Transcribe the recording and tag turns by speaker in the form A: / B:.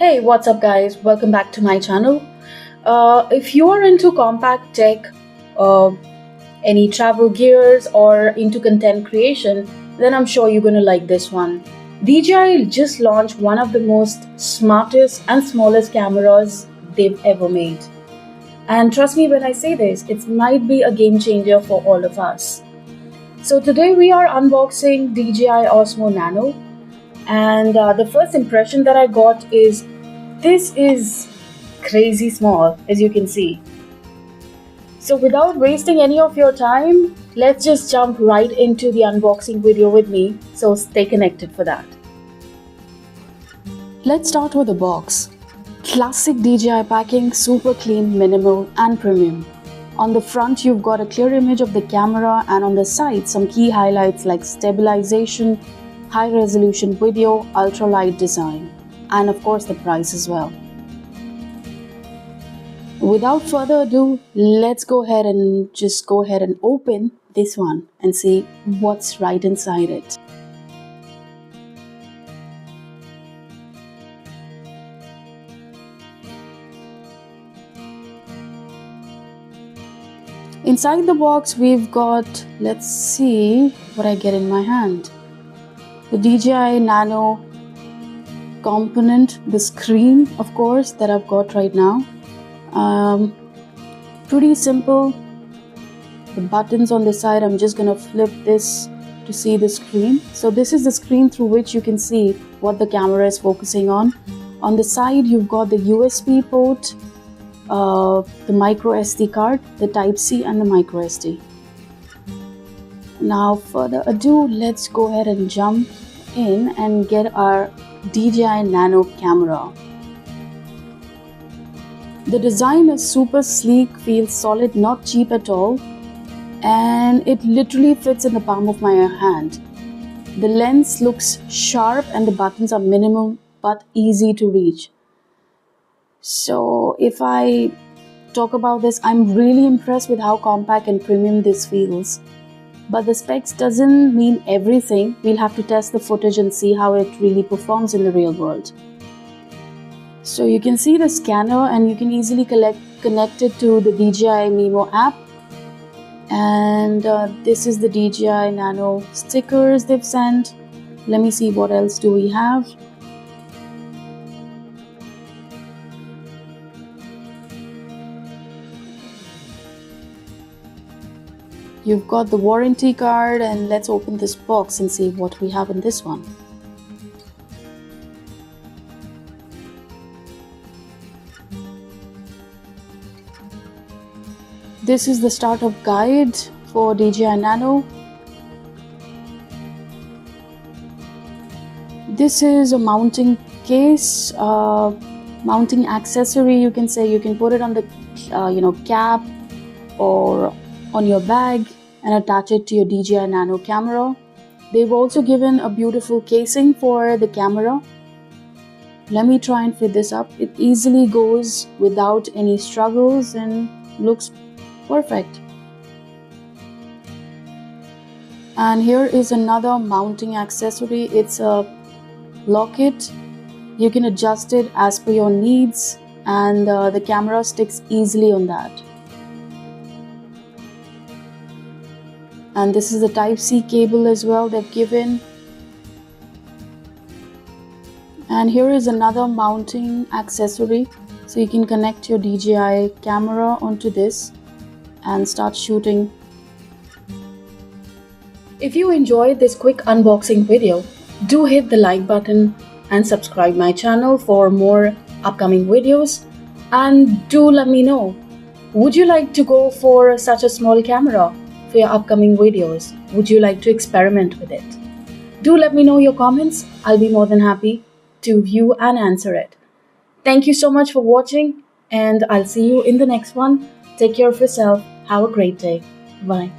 A: Hey, what's up, guys? Welcome back to my channel. If you are into compact tech, uh, any travel gears, or into content creation, then I'm sure you're going to like this one. DJI just launched one of the most smartest and smallest cameras they've ever made. And trust me when I say this, it might be a game changer for all of us. So today we are unboxing DJI Osmo Nano, and the first impression that I got is this is crazy small, as you can see. So without wasting any of your time, let's just jump right into the unboxing video with me. So stay connected for that. Let's start with the box. Classic DJI packing, super clean, minimal and premium. On the front, you've got a clear image of the camera, and on the side, some key highlights like stabilization, high resolution video, ultra light design, and of course the price as well. Without further ado, let's go ahead and open this one and see what's right inside it. Inside the box, we've got, let's see what I get in my hand. The DJI Nano component, the screen, of course, that I've got right now. Pretty simple. The buttons on the side, I'm just gonna flip this to see the screen. So this is the screen through which you can see what the camera is focusing on. On the side, you've got the USB port, the micro SD card, the Type-C and the micro SD. Now further ado, let's go ahead and jump in and get our DJI Nano camera. The design is super sleek, feels solid, not cheap at all, and it literally fits in the palm of my hand. The lens looks sharp and the buttons are minimal but easy to reach. So if I talk about this, I'm really impressed with how compact and premium this feels. But the specs doesn't mean everything. We'll have to test the footage and see how it really performs in the real world. So you can see the scanner, and you can easily connect it to the DJI Mimo app. And this is the DJI Nano stickers they've sent. Let me see what else do we have. You've got the warranty card, and let's open this box and see what we have in this one. This is the startup guide for DJI Nano. This is a mounting case, mounting accessory, you can say. You can put it on the cap or on your bag and attach it to your DJI Nano camera. They've also given a beautiful casing for the camera. Let me try and fit this up. It easily goes without any struggles and looks perfect. And here is another mounting accessory. It's a locket. You can adjust it as per your needs, and the camera sticks easily on that. And this is the Type-C cable as well they've given. And here is another mounting accessory. So you can connect your DJI camera onto this and start shooting. If you enjoyed this quick unboxing video, do hit the like button and subscribe my channel for more upcoming videos. And do let me know, would you like to go for such a small camera for your upcoming videos? Would you like to experiment with it? Do let me know your comments. I'll be more than happy to view and answer it. Thank you so much for watching, and I'll see you in the next one. Take care of yourself. Have a great day. Bye.